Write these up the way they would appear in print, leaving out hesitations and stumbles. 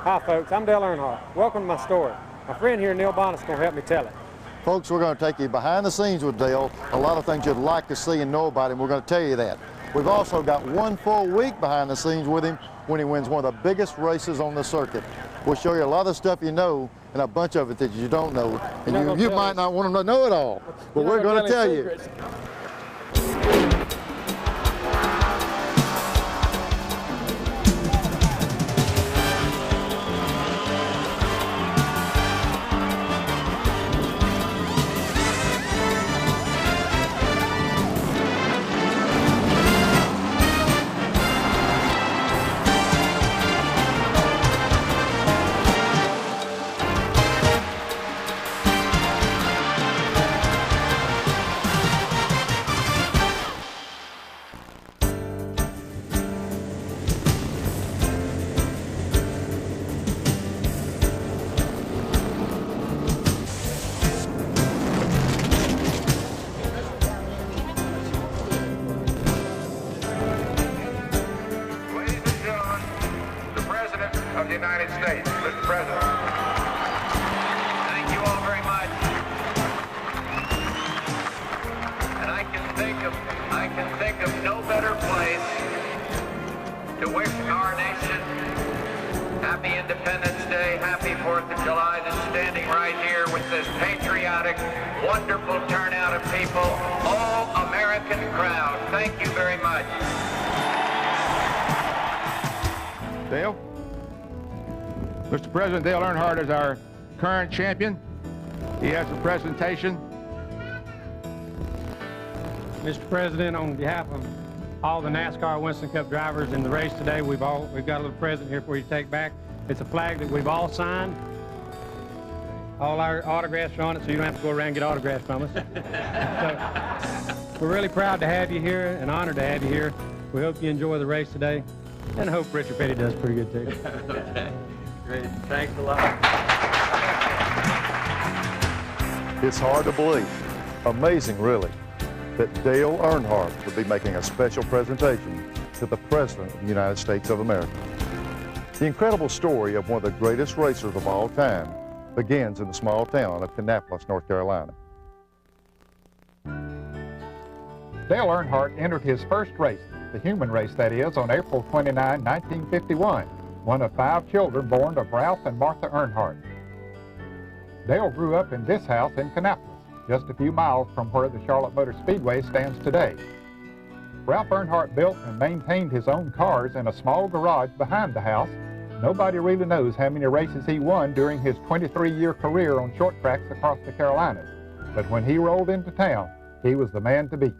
Hi folks, I'm Dale Earnhardt. Welcome to my story. My friend here, Neil Bonnett's going to help me tell it. Folks, we're going to take you behind the scenes with Dale. A lot of things you'd like to see and know about him. We're going to tell you that. We've also got one full week behind the scenes with him when he wins one of the biggest races on the circuit. We'll show you a lot of stuff you know and a bunch of it that you don't know. And you might not want them to know it all, but we're going to tell you. Of the United States, Mr. President. Thank you all very much. And I can think of no better place to wish our nation happy Independence Day, happy 4th of July, than standing right here with this patriotic, wonderful turnout of people, all American crowd. Thank you very much. Dale? Mr. President, Dale Earnhardt is our current champion. He has a presentation. Mr. President, on behalf of all the NASCAR Winston Cup drivers in the race today, we've got a little present here for you to take back. It's a flag that we've all signed. All our autographs are on it, so you don't have to go around and get autographs from us. So, we're really proud to have you here and honored to have you here. We hope you enjoy the race today, and I hope Richard Petty does pretty good too. Okay. Great. Thanks a lot. It's hard to believe, amazing really, that Dale Earnhardt would be making a special presentation to the President of the United States of America. The incredible story of one of the greatest racers of all time begins in the small town of Kannapolis, North Carolina. Dale Earnhardt entered his first race, the human race that is, on April 29, 1951. One of 5 children born of Ralph and Martha Earnhardt. Dale grew up in this house in Kannapolis, just a few miles from where the Charlotte Motor Speedway stands today. Ralph Earnhardt built and maintained his own cars in a small garage behind the house. Nobody really knows how many races he won during his 23-year career on short tracks across the Carolinas. But when he rolled into town, he was the man to beat.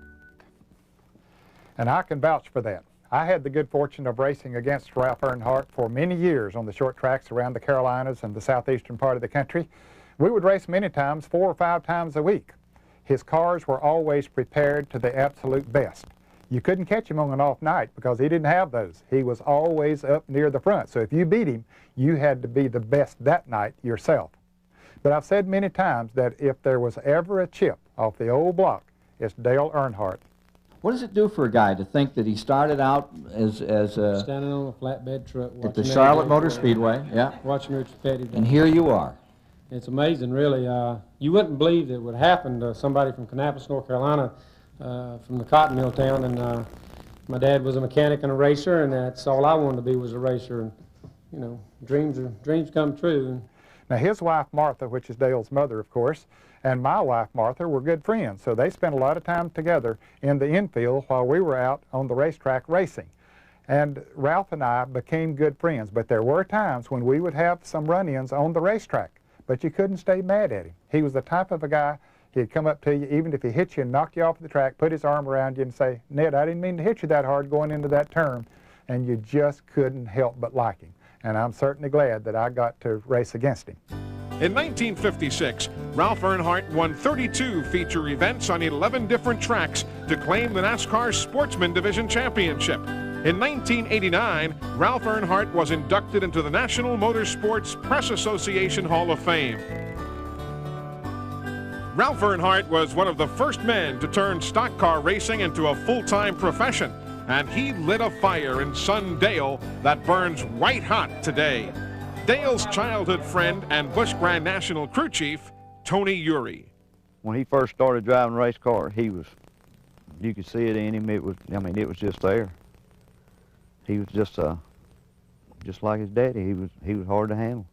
And I can vouch for that. I had the good fortune of racing against Ralph Earnhardt for many years on the short tracks around the Carolinas and the southeastern part of the country. We would race many times, 4 or 5 times a week. His cars were always prepared to the absolute best. You couldn't catch him on an off night because he didn't have those. He was always up near the front. So if you beat him, you had to be the best that night yourself. But I've said many times that if there was ever a chip off the old block, it's Dale Earnhardt. What does it do for a guy to think that he started out as a Standing on a flatbed truck at the Charlotte Motor Speedway, yeah, watching Richard Petty. and here you are. It's amazing, really. You wouldn't believe it would happen to somebody from Kannapolis, North Carolina, from the cotton mill town. And my dad was a mechanic and a racer, and that's all I wanted to be, was a racer. And you know, dreams come true. Now his wife Martha, which is Dale's mother, of course, and my wife Martha were good friends, so they spent a lot of time together in the infield while we were out on the racetrack racing. And Ralph and I became good friends, but there were times when we would have some run-ins on the racetrack, but you couldn't stay mad at him. He was the type of a guy, he'd come up to you, even if he hit you and knocked you off the track, put his arm around you and say, "Ned, I didn't mean to hit you that hard going into that turn," and you just couldn't help but like him. And I'm certainly glad that I got to race against him. In 1956, Ralph Earnhardt won 32 feature events on 11 different tracks to claim the NASCAR Sportsman Division Championship. In 1989, Ralph Earnhardt was inducted into the National Motorsports Press Association Hall of Fame. Ralph Earnhardt was one of the first men to turn stock car racing into a full-time profession, and he lit a fire in son Dale that burns white hot today. Dale's childhood friend and Busch Grand National crew chief, Tony Urey. When he first started driving race cars, you could see it in him. It was just there. He was just like his daddy. He was hard to handle.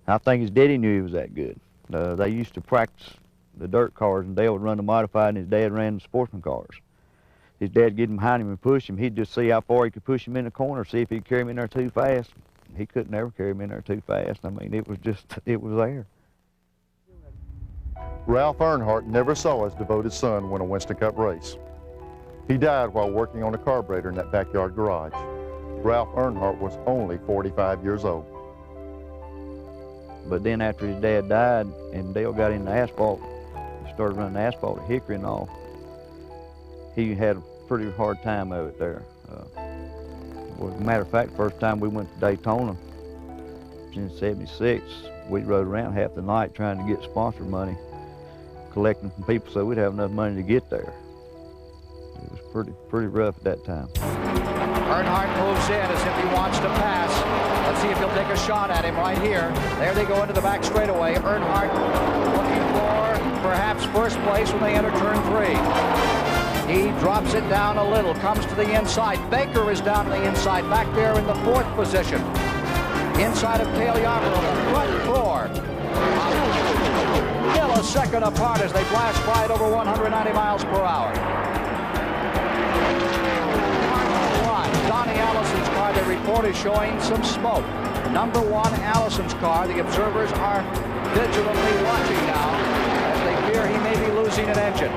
I think his daddy knew he was that good. They used to practice the dirt cars, and Dale would run the modified, and his dad ran the sportsman cars. His dad would get him behind him and push him. He'd just see how far he could push him in the corner, see if he'd carry him in there too fast. He couldn't ever carry him in there too fast. I mean, it was there. Ralph Earnhardt never saw his devoted son win a Winston Cup race. He died while working on a carburetor in that backyard garage. Ralph Earnhardt was only 45 years old. But then after his dad died and Dale got into asphalt, started running asphalt at Hickory and all, he had a pretty hard time of it there. Well, as a matter of fact, first time we went to Daytona in '76, we rode around half the night trying to get sponsor money, collecting from people so we'd have enough money to get there. It was pretty rough at that time. Earnhardt moves in as if he wants to pass. Let's see if he'll take a shot at him right here. There they go into the back straightaway. Earnhardt looking for perhaps first place when they enter turn 3. He drops it down a little, comes to the inside. Baker is down to the inside, back there in the 4th position. Inside of Cale Yarborough on the front 4. Millisecond apart as they blast by at over 190 miles per hour. Donnie Allison's car, the report is showing some smoke. Number 1, Allison's car. The observers are vigilantly watching now as they fear he may be losing an engine.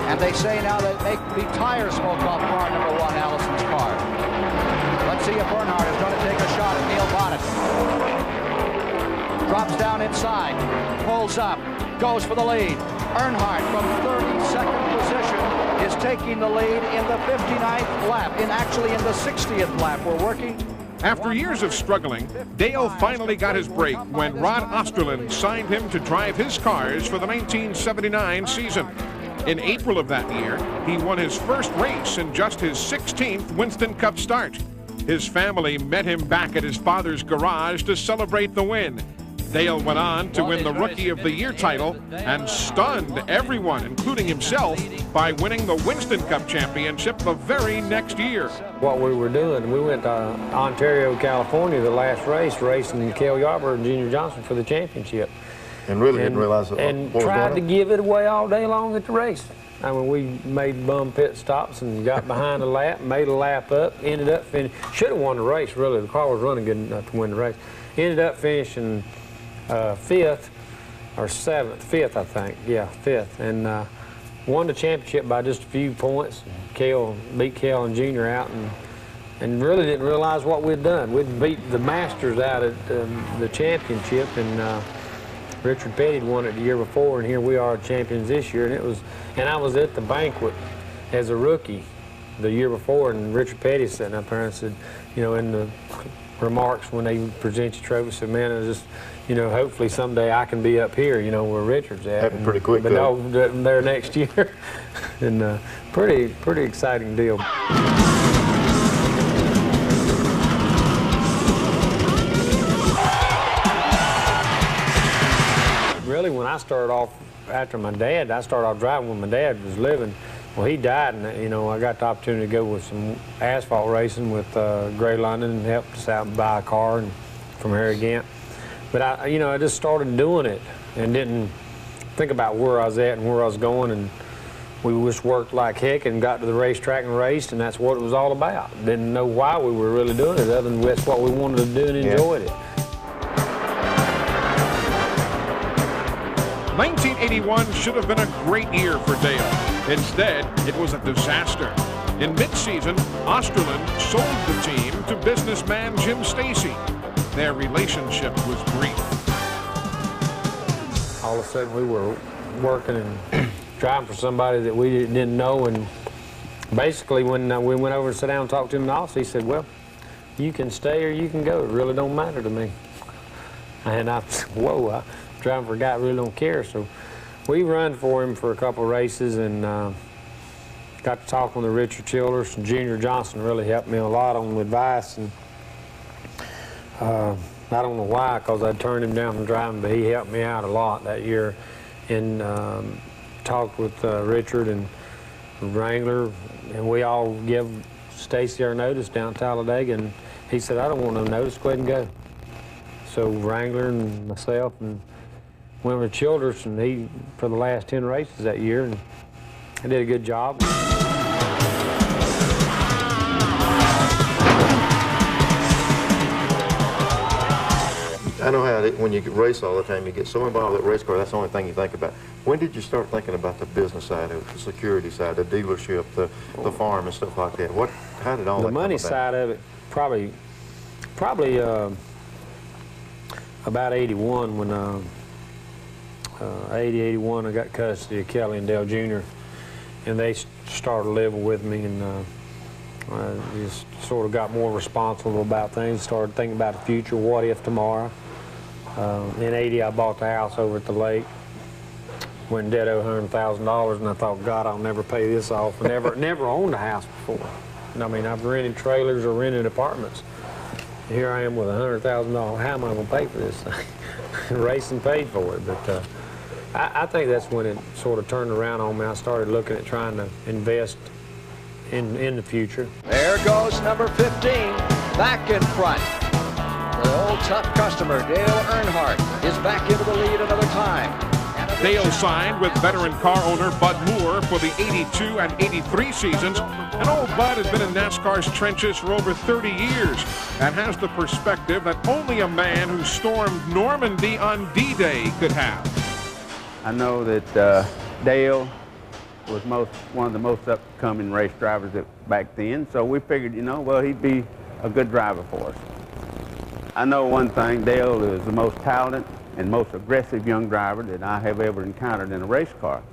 And they say now that it may be tire smoke off car number 1, Allison's car. Let's see if Earnhardt is going to take a shot at Neil Bonnett. Drops down inside, pulls up, goes for the lead. Earnhardt from 32nd position is taking the lead in the 59th lap, actually in the 60th lap. We're working. After years of struggling, Dale finally got his break when Rod Osterlund signed him to drive his cars for the 1979 season. In April of that year, he won his first race in just his 16th Winston Cup start. His family met him back at his father's garage to celebrate the win. Dale went on to win the Rookie of the Year title and stunned everyone, including himself, by winning the Winston Cup championship the very next year. What we were doing, we went to Ontario, California, the last race, racing Cale Yarborough and Junior Johnson for the championship. And really didn't realize what and was tried going to give it away all day long at the race. I mean, we made bum pit stops and got behind a lap, made a lap up, ended up finishing. Should have won the race, really. The car was running good enough to win the race. Ended up finishing 5th or 7th, 5th, I think. Yeah, 5th. And won the championship by just a few points. Cale beat Cale and Junior out and really didn't realize what we'd done. We'd beat the Masters out at the championship, and Richard Petty won it the year before, and here we are champions this year. And I was at the banquet as a rookie the year before, and Richard Petty sitting up there and said, you know, in the remarks when they present your trophy, said, man, I just, you know, hopefully someday I can be up here, you know, where Richard's at. Happened pretty quick, but no, there next year. And pretty exciting deal. Really, when I started off after my dad, I started off driving when my dad was living. Well, he died, and you know, I got the opportunity to go with some asphalt racing with Gray London and helped us out and buy a car and from Harry Gant. But I just started doing it and didn't think about where I was at and where I was going, and we just worked like heck and got to the racetrack and raced, and that's what it was all about. Didn't know why we were really doing it, other than that's what we wanted to do and enjoyed it. 1981 should have been a great year for Dale. Instead, it was a disaster. In mid-season, Osterlund sold the team to businessman Jim Stacy. Their relationship was brief. All of a sudden, we were working and driving for somebody that we didn't know, and basically when we went over and sat down and talked to him in the office, he said, well, you can stay or you can go. It really don't matter to me. And I said, whoa, driving for a guy that really don't care. So we run for him for a couple of races, and got to talking with Richard Childers, and Junior Johnson really helped me a lot on advice, and I don't know why, because I turned him down from driving, but he helped me out a lot that year. And talked with Richard and Wrangler, and we all give Stacy our notice down at Talladega, and he said, I don't want no notice, go ahead and go. So Wrangler and myself and went with Childress, and he, for the last 10 races that year, and I did a good job. I know how when you race all the time, you get so involved with race car, that's the only thing you think about. When did you start thinking about the business side of it, the security side, the dealership, the farm and stuff like that? How did all that come about? The money side of it, probably about 81 when 81 I got custody of Kelly and Dale Jr. and they started living with me, and I just sort of got more responsible about things, started thinking about the future, what if tomorrow. In 80 I bought the house over at the lake, went dead over $100,000, and I thought, God, I'll never pay this off. Never owned a house before. And I mean, I've rented trailers or rented apartments. Here I am with $100,000. How am I going to pay for this thing? Racing paid for it, but I think that's when it sort of turned around on me. I started looking at trying to invest in the future. There goes number 15, back in front. The old tough customer, Dale Earnhardt, is back into the lead another time. Dale signed with veteran car owner Bud Moore for the 82 and 83 seasons, and old Bud has been in NASCAR's trenches for over 30 years and has the perspective that only a man who stormed Normandy on D-Day could have. I know that Dale was one of the most upcoming race drivers back then, so we figured, you know, well, he'd be a good driver for us. I know one thing, Dale is the most talented and most aggressive young driver that I have ever encountered in a race car.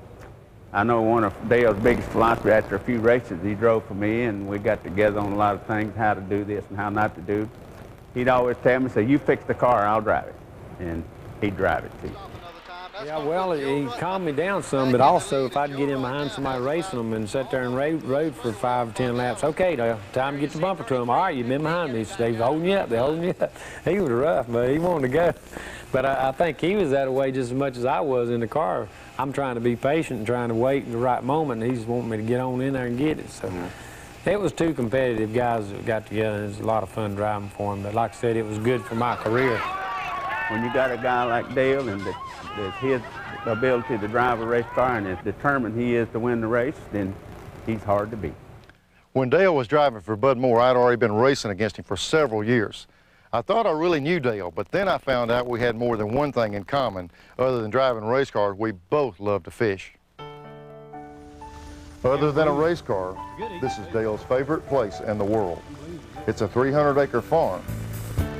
I know one of Dale's biggest philosophy after a few races he drove for me, and we got together on a lot of things, how to do this and how not to do. He'd always tell me, say, you fix the car, I'll drive it. And he'd drive it too. Yeah, well, he calmed me down some, but also if I'd get in behind somebody racing them and sit there and rode for 5 or 10 laps, okay, time to get the bumper to them. All right, you've been behind me. So they're holding you up, they're holding you up. He was rough, but he wanted to go. But I think he was that way just as much as I was in the car. I'm trying to be patient and trying to wait in the right moment, and he's wanting me to get on in there and get it. So it was two competitive guys that got together, and it was a lot of fun driving for him. But like I said, it was good for my career. When you got a guy like Dale and that's his ability to drive a race car and as determined he is to win the race, then he's hard to beat. When Dale was driving for Bud Moore, I'd already been racing against him for several years. I thought I really knew Dale, but then I found out we had more than one thing in common. Other than driving race cars, we both love to fish. Other than a race car, this is Dale's favorite place in the world. It's a 300-acre farm,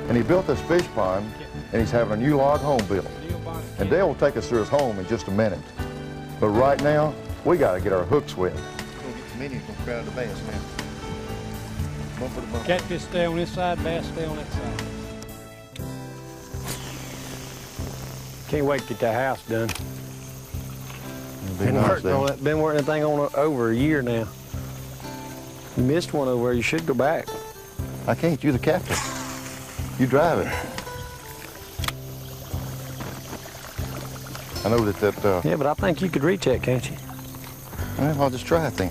and he built this fish pond, and he's having a new log home built. And Dale will take us through his home in just a minute. But right now, we got to get our hooks wet. We'll get the minions gonna crowd the bass now. Bumper to bumper. Catfish stay on this side, bass stay on that side. Can't wait to get that house done. Been working on it. Been working that thing on over a year now. You missed one over there. You should go back. I can't. You're the captain. You drive it. I know that Yeah, but I think you could reach that, can't you? Well, I'll just try it then.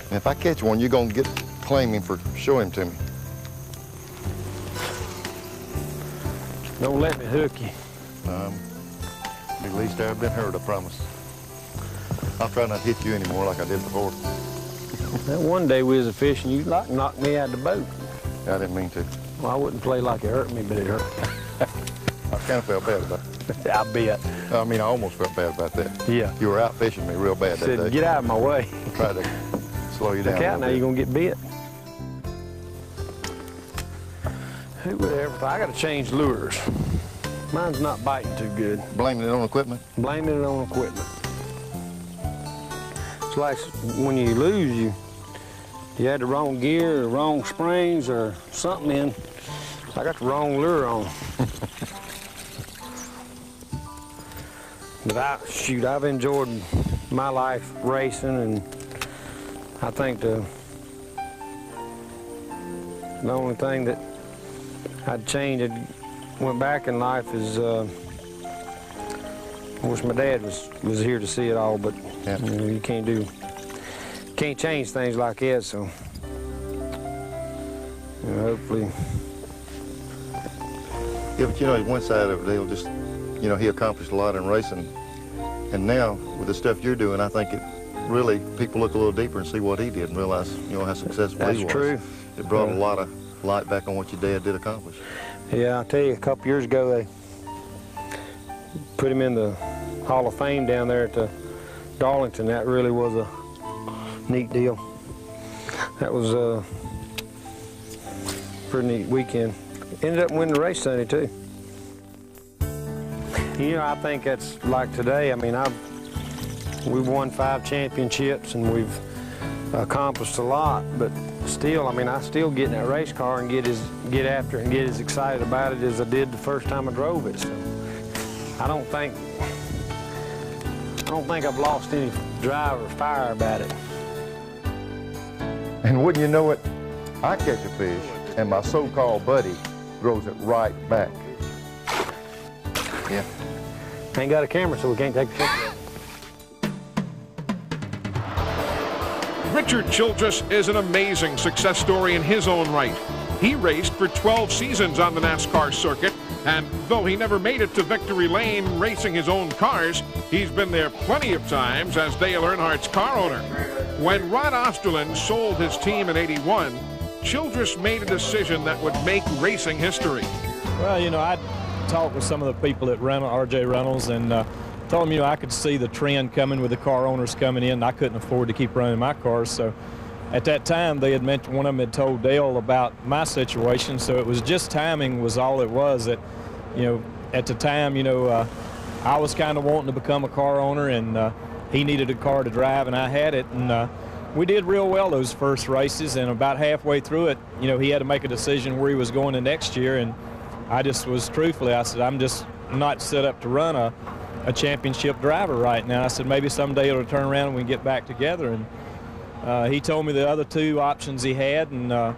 And if I catch one, you're going to claim him for showing him to me. Don't let me hook you. At least I've been hurt, I promise. I'll try not to hit you anymore like I did before. That one day we was a fishing, you knocked me out of the boat. I didn't mean to. Well, I wouldn't play like it hurt me, but it hurt. I kind of felt bad about it. I bet. I mean, I almost felt bad about that. Yeah. You were out fishing me real bad that day. Said, get out of my way. Tried to slow you down. Look out now, you're going to get bit. Who would ever, I got to change lures. Mine's not biting too good. Blaming it on equipment? Blaming it on equipment. It's like when you lose, you had the wrong gear or wrong springs or something in. I got the wrong lure on. But I've enjoyed my life racing, and I think the The only thing that I'd change, went back in life is, of course, my dad was here to see it all, but you know, you can't change things like that, so you know, hopefully. Yeah, but you know, one side of it, Dale, just, you know, he accomplished a lot in racing, and now with the stuff you're doing, I think it really, people look a little deeper and see what he did and realize, you know, how successful he was. That's true. It brought a lot of light back on what your dad did accomplish. Yeah, I'll tell you, a couple years ago, they put him in the Hall of Fame down there at the Darlington. That really was a neat deal. That was a pretty neat weekend. Ended up winning the race Sunday, too. You know, I think that's like today. I mean, we've won 5 championships and we've accomplished a lot, but still, I mean, I still get in that race car and get after it and get as excited about it as I did the first time I drove it. So I don't think I've lost any drive or fire about it. And wouldn't you know it, I catch a fish and my so-called buddy throws it right back. Yeah. Ain't got a camera, so we can't take a picture. Richard Childress is an amazing success story in his own right. He raced for 12 seasons on the NASCAR circuit, and though he never made it to victory lane racing his own cars, he's been there plenty of times as Dale Earnhardt's car owner. When Rod Osterland sold his team in '81, Childress made a decision that would make racing history. Well, you know, I talked with some of the people at R.J. Reynolds and told them, you know, I could see the trend coming with the car owners coming in. I couldn't afford to keep running my cars, so at that time they had mentioned, one of them had told Dale about my situation, so it was just timing was all it was. That, you know, at the time, you know, I was kind of wanting to become a car owner, and he needed a car to drive, and I had it, and we did real well those first races, and about halfway through it, you know, he had to make a decision where he was going the next year, and I just was truthfully, I said, I'm just not set up to run a championship driver right now. I said, maybe someday it'll turn around and we can get back together. And he told me the other 2 options he had, and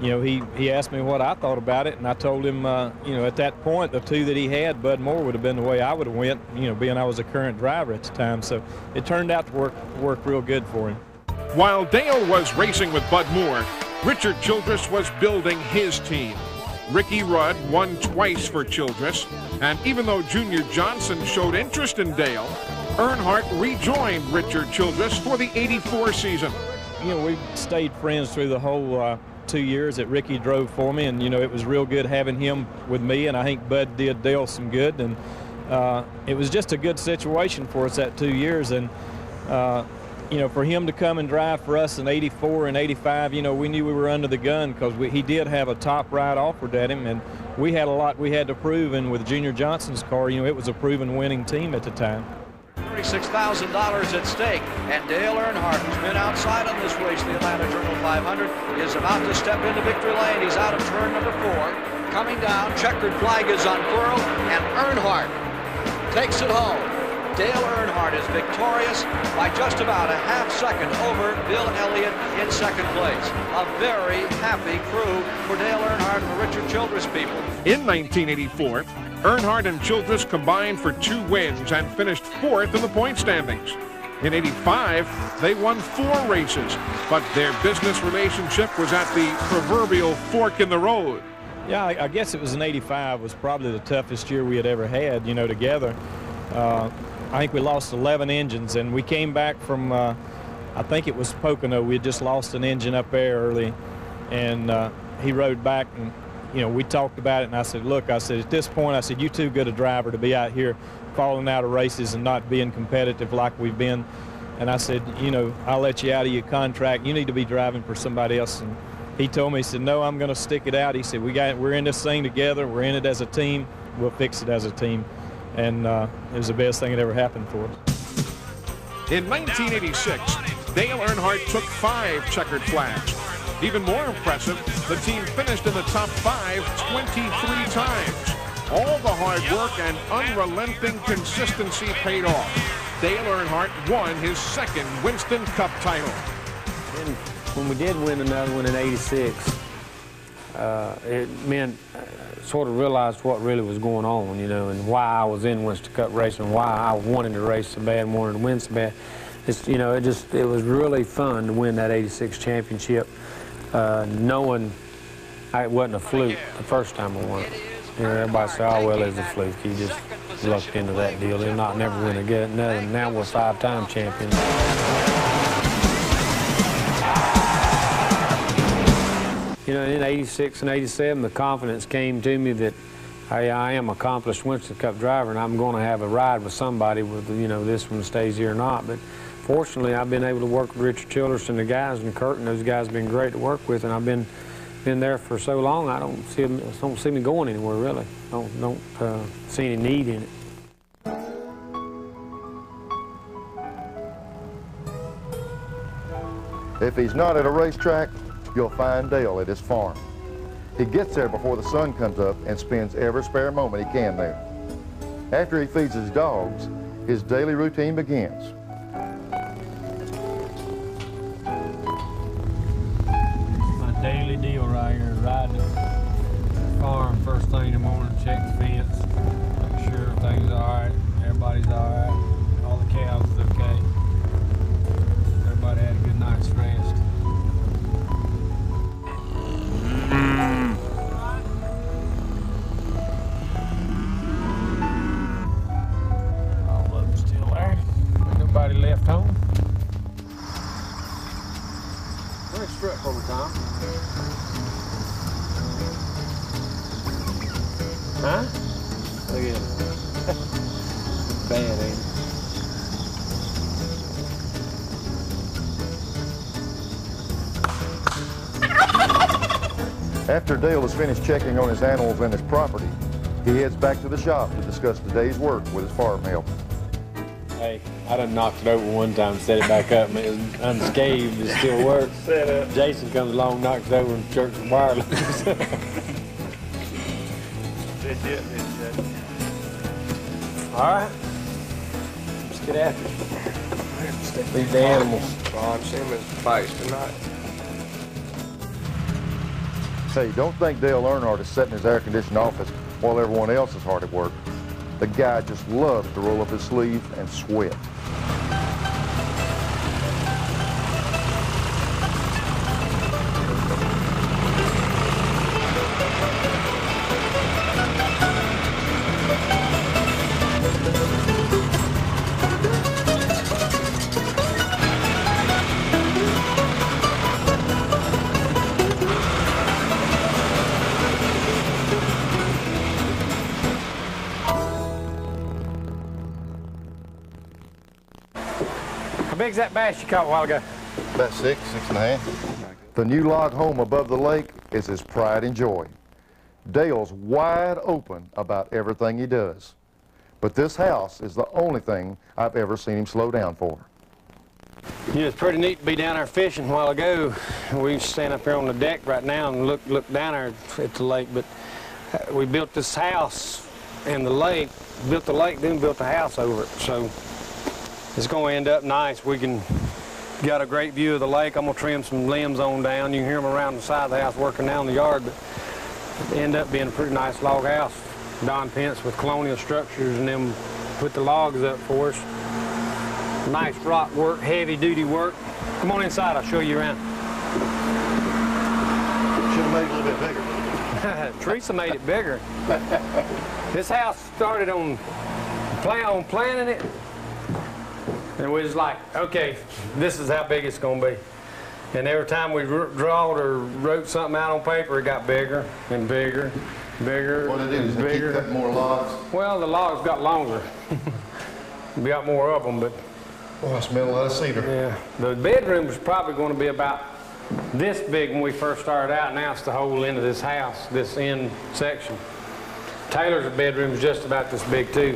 you know, he asked me what I thought about it, and I told him, you know, at that point, the 2 that he had, Bud Moore would have been the way I would have went, you know, being I was a current driver at the time. So it turned out to work real good for him. While Dale was racing with Bud Moore, Richard Childress was building his team. Ricky Rudd won twice for Childress, and even though Junior Johnson showed interest in Dale, Earnhardt rejoined Richard Childress for the '84 season. You know, we stayed friends through the whole 2 years that Ricky drove for me, and you know, it was real good having him with me, and I think Bud did Dale some good, and it was just a good situation for us that 2 years. And you know, for him to come and drive for us in '84 and '85, you know, we knew we were under the gun because he did have a top ride offered at him, and we had a lot we had to prove. And with Junior Johnson's car, you know, it was a proven winning team at the time. $36,000 at stake, and Dale Earnhardt, who's been outside on this race, the Atlanta Journal 500, is about to step into victory lane. He's out of turn number 4. Coming down, checkered flag is unfurled, and Earnhardt takes it home. Dale Earnhardt is victorious by just about a half-second over Bill Elliott in second place. A very happy crew for Dale Earnhardt and the Richard Childress people. In 1984, Earnhardt and Childress combined for 2 wins and finished 4th in the point standings. In '85, they won 4 races, but their business relationship was at the proverbial fork in the road. Yeah, I guess it was in '85 was probably the toughest year we had ever had, you know, together. I think we lost 11 engines, and we came back from, I think it was Pocono. We had just lost an engine up there early, and he rode back, and, you know, we talked about it, and I said, look, I said, at this point, I said, you too good a driver to be out here falling out of races and not being competitive like we've been. And I said, you know, I'll let you out of your contract. You need to be driving for somebody else. And he told me, he said, no, I'm going to stick it out. He said, we're in this thing together. We're in it as a team. We'll fix it as a team. And it was the best thing that ever happened for us. In 1986, Dale Earnhardt took 5 checkered flags. Even more impressive, the team finished in the top 5 23 times. All the hard work and unrelenting consistency paid off. Dale Earnhardt won his 2nd Winston Cup title. And when we did win another one in '86, it meant sort of realized what really was going on, you know, and why I was in Winston Cup racing, why I wanted to race so bad and wanted to win so bad. It's, you know, it was really fun to win that '86 championship, knowing it wasn't a fluke the first time I won it. You know, everybody say, oh, well, it's a fluke. You just lucked into that deal. They're not never going to get another. Now we're 5-time champions. You know, in '86 and '87, the confidence came to me that, hey, I am an accomplished Winston Cup driver, and I'm going to have a ride with somebody, with, you know, this one stays here or not. But fortunately, I've been able to work with Richard Childress and the guys, and Kurt, and those guys have been great to work with, and I've been there for so long. I don't see me going anywhere, really. Don't see any need in it. If he's not at a racetrack, you'll find Dale at his farm. He gets there before the sun comes up and spends every spare moment he can there. After he feeds his dogs, his daily routine begins. My daily deal right here, riding the farm first thing in the morning, check the fence, make sure everything's all right, everybody's all right, all the cows is okay. Everybody had a good night's rest. All of them still there. Ain't nobody left home. Where's strut over, Tom? Huh? Look at it. Bad, ain't it? After Dale is finished checking on his animals and his property, he heads back to the shop to discuss the day's work with his farm help. Hey, I done knocked it over one time, set it back up, and it was unscathed, it still works. Set up. Jason comes along, knocks it over, and jerks the wire loose. All right, let's get after it. These the animals. Ron Simmons fights tonight. Hey, don't think Dale Earnhardt is sitting in his air-conditioned office while everyone else is hard at work. The guy just loves to roll up his sleeves and sweat. How big's that bass you caught a while ago? About 6.5. The new log home above the lake is his pride and joy. Dale's wide open about everything he does. But this house is the only thing I've ever seen him slow down for. You know, it's pretty neat to be down there fishing a while ago. We stand up here on the deck right now and look down there at the lake, but we built this house in the lake, built the lake, then built the house over it. So it's going to end up nice. We got a great view of the lake. I'm going to trim some limbs on down. You can hear them around the side of the house working down the yard, but it ended up being a pretty nice log house. Don Pence with Colonial Structures and them put the logs up for us. Nice rock work, heavy duty work. Come on inside, I'll show you around. Should have made it a little bit bigger. Teresa made it bigger. This house started on planning it. And we was like, okay, this is how big it's going to be. And every time we drawed or wrote something out on paper, it got bigger and bigger, bigger, What it is, they keep cutting more logs? Well, the logs got longer. We got more of them, but... Oh, I smell a lot of cedar. Yeah, the bedroom was probably going to be about this big when we first started out. Now it's the whole end of this house, this end section. Taylor's bedroom is just about this big too.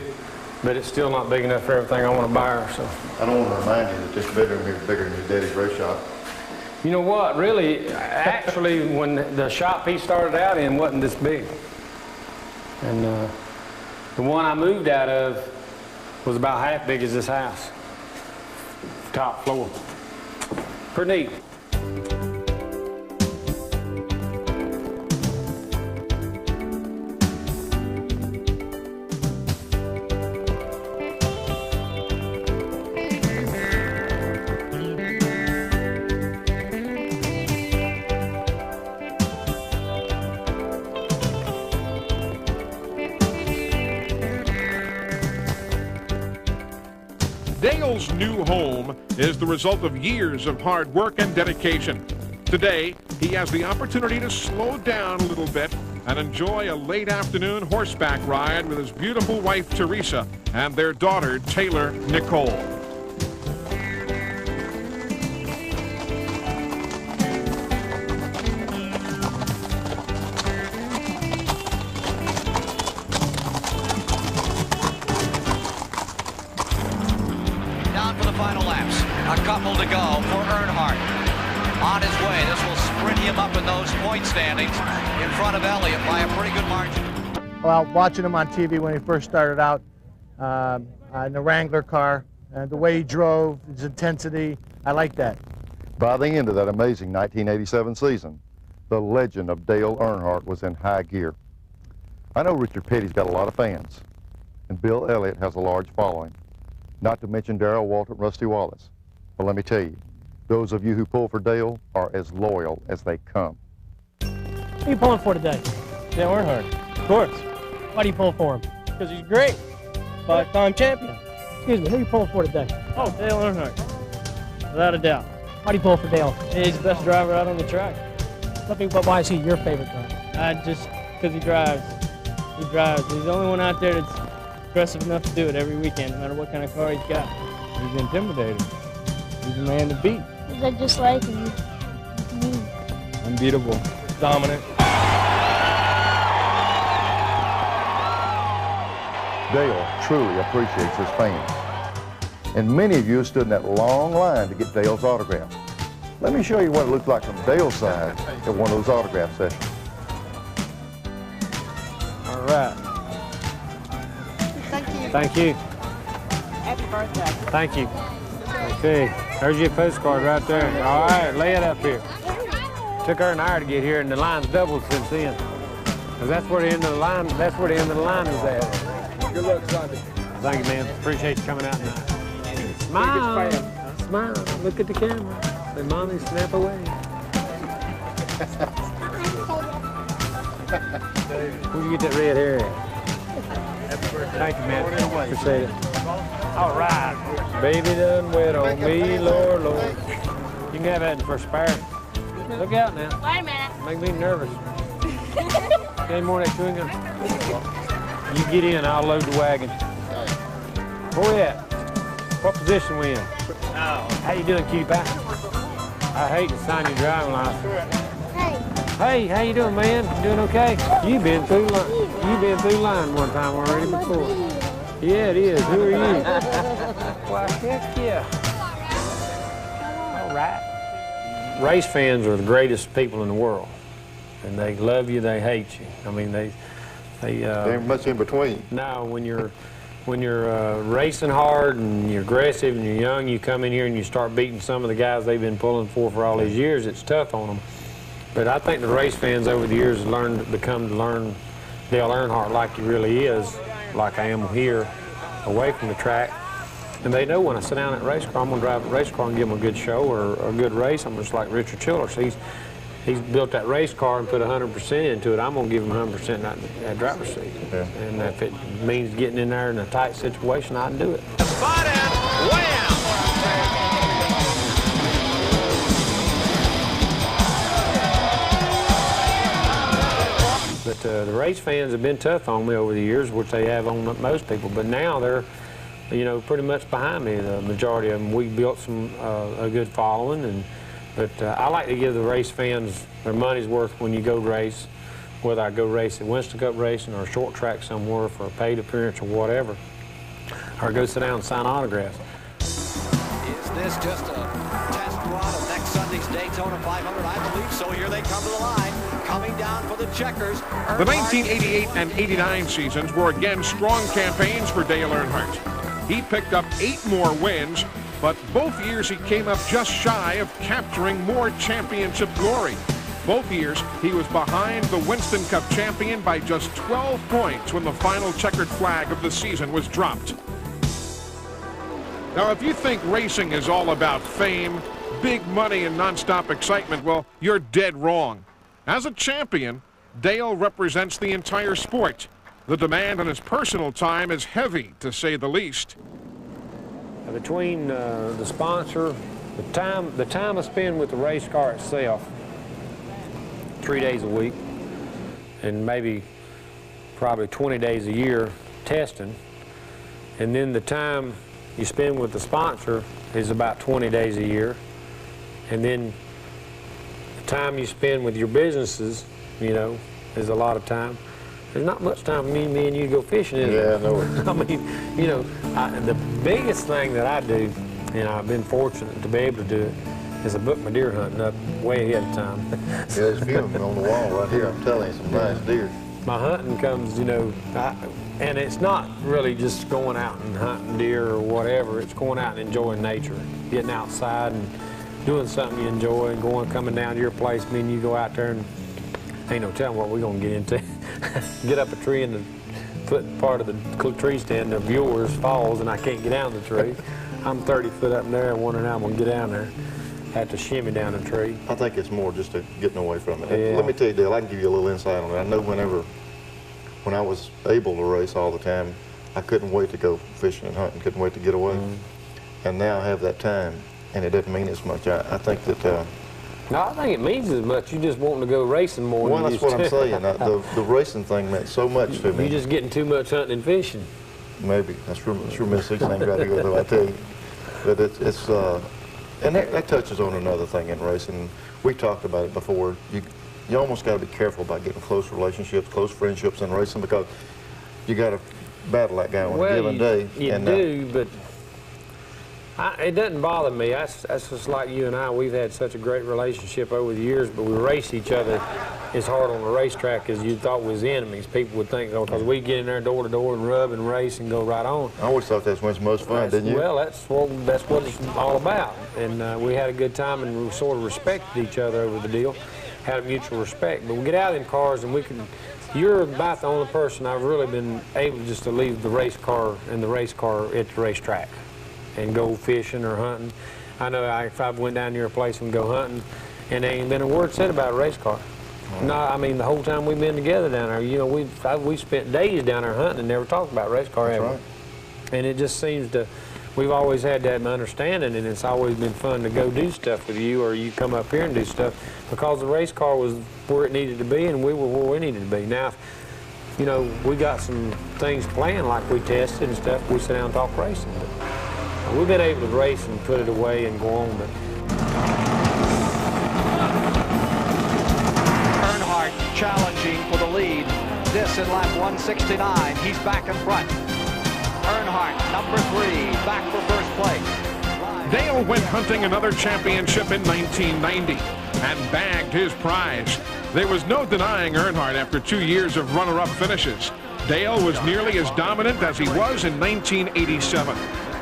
But it's still not big enough for everything I want to buy her, so. I don't want to remind you that this bedroom here is bigger than his daddy's race shop. You know what, really, actually, when the shop he started out in wasn't this big. And the one I moved out of was about half big as this house. Top floor. Pretty neat. Dale's new home is the result of years of hard work and dedication. Today, he has the opportunity to slow down a little bit and enjoy a late afternoon horseback ride with his beautiful wife, Teresa, and their daughter, Taylor Nicole. Down for the final laps. A couple to go for Earnhardt. On his way, this will sprint him up in those point standings in front of Elliott by a pretty good margin. Well, watching him on TV when he first started out in the Wrangler car, the way he drove, his intensity, I like that. By the end of that amazing 1987 season, the legend of Dale Earnhardt was in high gear. I know Richard Petty's got a lot of fans, and Bill Elliott has a large following, not to mention Darrell Walton and Rusty Wallace. But let me tell you, those of you who pull for Dale are as loyal as they come. Who are you pulling for today? Dale Earnhardt, of course. Why do you pull for him? Because he's great. 5-time champion. Excuse me, who are you pulling for today? Oh, Dale Earnhardt. Without a doubt. Why do you pull for Dale? He's the best driver out on the track. But why is he your favorite driver? Just because he drives. He drives. He's the only one out there that's aggressive enough to do it every weekend, no matter what kind of car he's got. He's intimidating. He's a man to beat. I just like him. Unbeatable. Dominant. Dale truly appreciates his fans. And many of you stood in that long line to get Dale's autograph. Let me show you what it looked like from Dale's side at one of those autograph sessions. All right. Thank you. Thank you. Happy birthday. Thank you. Okay, there's your postcard right there. All right, lay it up here. Took her an hour to get here, and the line's doubled since then. Cause that's where the end of the line. That's where the end of the line is at. Good luck, Sunday. Thank you, man. Appreciate you coming out tonight. Smile. Smile. Look at the camera. Say, Mommy, snap away. Where'd you get that red hair at? Thank you, man. Appreciate it. All right. Baby done wet on me, Lord, Lord. You can have that for spare. Look out now. Wait a minute. Make me nervous. Any more of that chewing gum? You get in, I'll load the wagon. Where we at? What position we in? How you doing, cutie pie? I hate to sign your driving license. Hey, how you doing, man? You doing okay? You've been through line one time already before. Yeah, it is. Who are you? Why, heck yeah. All right. Race fans are the greatest people in the world. And they love you, they hate you. I mean, they ain't much in between. No, when you're racing hard and you're aggressive and you're young, you come in here and you start beating some of the guys they've been pulling for all these years, it's tough on them. But I think the race fans over the years have become to learn Dale Earnhardt like he really is, like I am here, away from the track. And they know when I sit down at a race car, I'm going to drive a race car and give them a good show or a good race. I'm just like Richard Childress. He's built that race car and put 100% into it. I'm going to give him 100% in that driver's seat. Yeah. And if it means getting in there in a tight situation, I can do it. Spot in, way out. But the race fans have been tough on me over the years, which they have on most people. But now they're, pretty much behind me. The majority of them. We built a good following, but I like to give the race fans their money's worth when you go race, whether I go race at Winston Cup racing or a short track somewhere for a paid appearance or whatever, or go sit down and sign autographs. Is this just a test run of next Sunday's Daytona 500? I believe so. Here they come to the line, coming down for the checkers. The 1988 and 89 seasons were again strong campaigns for Dale Earnhardt. He picked up 8 more wins, but both years he came up just shy of capturing more championship glory. Both years he was behind the Winston Cup champion by just 12 points when the final checkered flag of the season was dropped. Now, if you think racing is all about fame, big money, and nonstop excitement, well, you're dead wrong. As a champion, Dale represents the entire sport. The demand on his personal time is heavy, to say the least. Between the sponsor, the time I spend with the race car itself, 3 days a week, and maybe probably 20 days a year testing, and then the time you spend with the sponsor is about 20 days a year, and then the time you spend with your businesses, you know, is a lot of time. There's not much time for me and you to go fishing, is there? Yeah, I know it. I mean, you know, the biggest thing that I do, and I've been fortunate to be able to do it, is I book my deer hunting up way ahead of time. Yeah, there's a few of them on the wall right here. I'm telling you, some nice deer. My hunting comes, you know, and it's not really just going out and hunting deer or whatever. It's going out and enjoying nature, getting outside and doing something you enjoy, and coming down to your place. Me and you go out there, and ain't no telling what we're gonna get into. Get up a tree and the foot part of the tree stand, the viewers falls, and I can't get down the tree. I'm 30 foot up in there and wondering how I'm gonna get down there. Have to shimmy down the tree. I think it's more just getting away from it. Yeah. Let me tell you, Dale, I can give you a little insight on it. I know when I was able to race all the time, I couldn't wait to go fishing and hunting, couldn't wait to get away. And now I have that time, and it doesn't mean as much. I think that... No, I think it means as much. You just wanting to go racing more well, than that's you what used I'm to. saying. The racing thing meant so much to me. You're just getting too much hunting and fishing. Maybe. That's true Miss Six thing right here, though, I tell you. But it's and that touches on another thing in racing. We talked about it before. You almost got to be careful about getting close relationships, close friendships in racing, because you got to battle that guy on a given day. You do, but it doesn't bother me. That's just like you and I. We've had such a great relationship over the years, but we race each other as hard on the racetrack as you thought we was enemies. People would think, because we get in there door to door and rub and race and go right on. I always thought that's when it's most fun, didn't you? Well, that's what it's all about. And we had a good time, and we sort of respected each other over the deal, had a mutual respect. But we get out in cars, and you're about the only person I've really been able just to leave the race car and the race car at the racetrack and go fishing or hunting. I know if I went down to your place and go hunting, and there ain't been a word said about a race car. No, I mean, the whole time we've been together down there, you know, we spent days down there hunting and never talked about race car ever. Right. And it just seems we've always had that understanding, and it's always been fun to go do stuff with you, or you come up here and do stuff, because the race car was where it needed to be, and we were where we needed to be. Now, you know, we got some things planned, like we tested and stuff. We sit down and talk racing. But we've been able to race and put it away and go on. But Earnhardt challenging for the lead. This in lap 169. He's back in front. Earnhardt, number 3, back for first place. Dale went hunting another championship in 1990 and bagged his prize. There was no denying Earnhardt after 2 years of runner-up finishes. Dale was nearly as dominant as he was in 1987.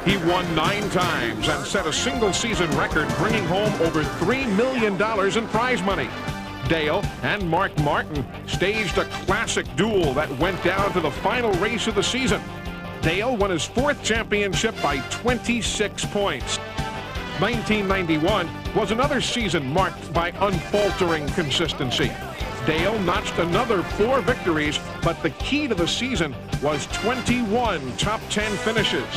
He won 9 times and set a single-season record, bringing home over $3 million in prize money. Dale and Mark Martin staged a classic duel that went down to the final race of the season. Dale won his 4th championship by 26 points. 1991 was another season marked by unfaltering consistency. Dale notched another 4 victories, but the key to the season was 21 top 10 finishes.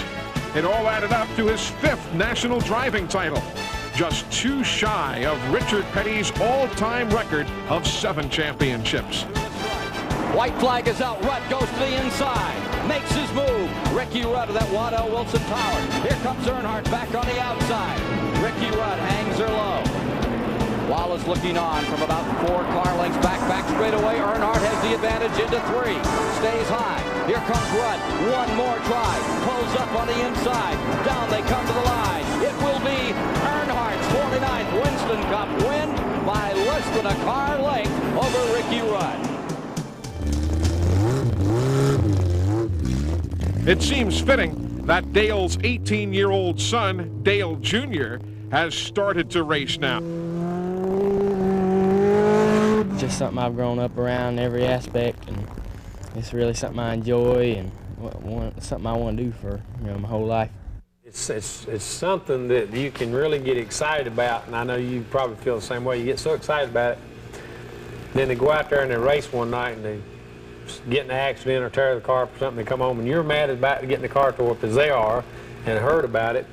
It all added up to his 5th national driving title, just 2 shy of Richard Petty's all-time record of 7 championships. White flag is out. Rudd goes to the inside, makes his move. Ricky Rudd of that Waddell Wilson Power. Here comes Earnhardt back on the outside. Ricky Rudd hangs her low. Wallace looking on from about 4 car lengths back straight away. Earnhardt has the advantage into 3. Stays high. Here comes Rudd. One more try. Pulls up on the inside. Down they come to the line. It will be Earnhardt's 49th Winston Cup win by less than a car length over Ricky Rudd. It seems fitting that Dale's 18-year-old son, Dale Jr., has started to race now. Just something I've grown up around in every aspect, and it's really something I enjoy and something I want to do for my whole life. It's something that you can really get excited about, and I know you probably feel the same way. You get so excited about it, then they go out there and they race one night and they get in an accident or tear the car up or something, they come home and you're mad about getting the car tore up as they are and heard about it,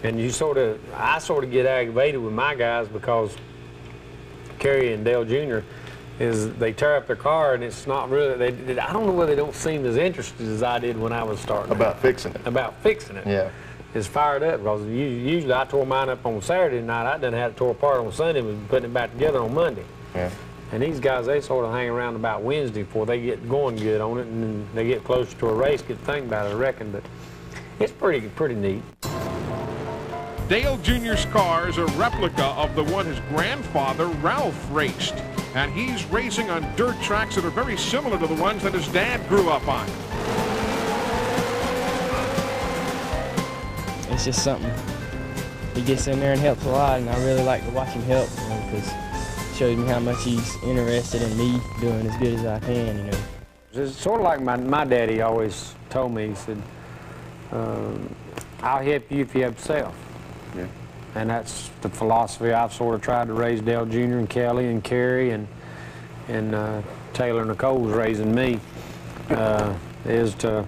And I sort of get aggravated with my guys because Kerry and Dale Jr. is they tear up their car and it's not really, I don't know whether they don't seem as interested as I did when I was starting. About fixing it. About fixing it. Yeah. It's fired up because usually I tore mine up on Saturday night. I done had it tore apart on Sunday and was putting it back together on Monday. Yeah. And these guys, they sort of hang around about Wednesday before they get going good on it, and then they get closer to a race, get to think about it, I reckon. But it's pretty neat. Dale Jr.'s car is a replica of the one his grandfather, Ralph, raced. And he's racing on dirt tracks that are very similar to the ones that his dad grew up on. It's just something. He gets in there and helps a lot, and I really like to watch him help, because it shows me how much he's interested in me doing as good as I can, you know. It's sort of like my daddy always told me. He said, I'll help you if you help yourself. Yeah. And that's the philosophy I've sort of tried to raise Dale Jr. and Kelly and Kerry and Taylor Nicole's raising me, is to,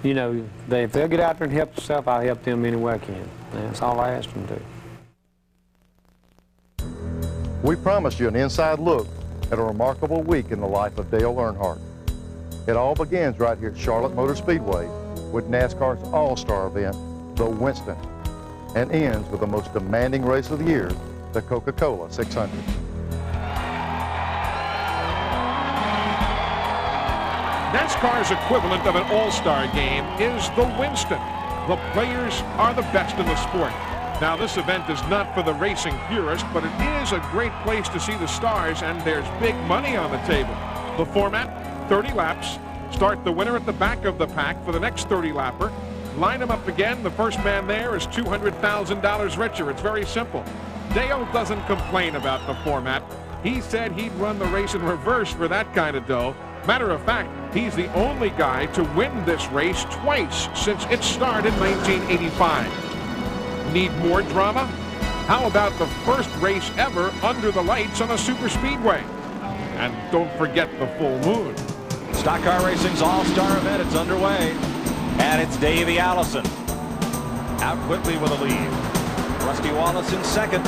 you know, if they'll get out there and help themselves, I'll help them any way I can. And that's all I ask them to. We promised you an inside look at a remarkable week in the life of Dale Earnhardt. It all begins right here at Charlotte Motor Speedway with NASCAR's all-star event, the Winston, and ends with the most demanding race of the year, the Coca-Cola 600. NASCAR's equivalent of an all-star game is the Winston. The players are the best in the sport. Now, this event is not for the racing purist, but it is a great place to see the stars, and there's big money on the table. The format, 30 laps. Start the winner at the back of the pack for the next 30-lapper. Line them up again. The first man there is $200,000 richer. It's very simple. Dale doesn't complain about the format. He said he'd run the race in reverse for that kind of dough. Matter of fact, he's the only guy to win this race twice since its start in 1985. Need more drama? How about the first race ever under the lights on a super speedway? And don't forget the full moon. Stock Car Racing's all-star event, it's underway. And it's Davey Allison out quickly with a lead. Rusty Wallace in second.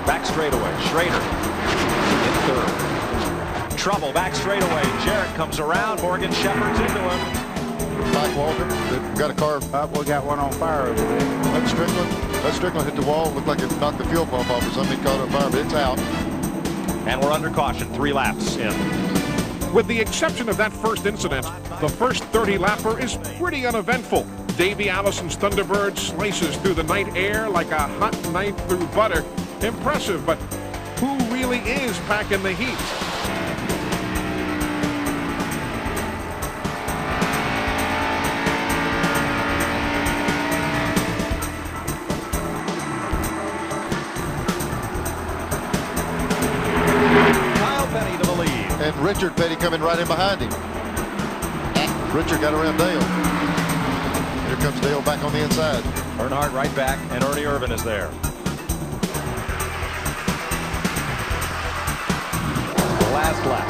Back straightaway. Schrader in third. Trouble back straightaway. Jarrett comes around. Morgan Shepherd's into him. Mike Walter, we've got a car. We got one on fire over there. Let Strickland hit the wall. Looked like it knocked the fuel pump off or something. Caught on fire, but it's out. And we're under caution. 3 laps in. With the exception of that first incident, the first 30-lapper is pretty uneventful. Davey Allison's Thunderbird slices through the night air like a hot knife through butter. Impressive, but who really is packing the heat? And Richard Petty coming right in behind him. Richard got around Dale. Here comes Dale back on the inside. Earnhardt right back, and Ernie Irvin is there. The last lap.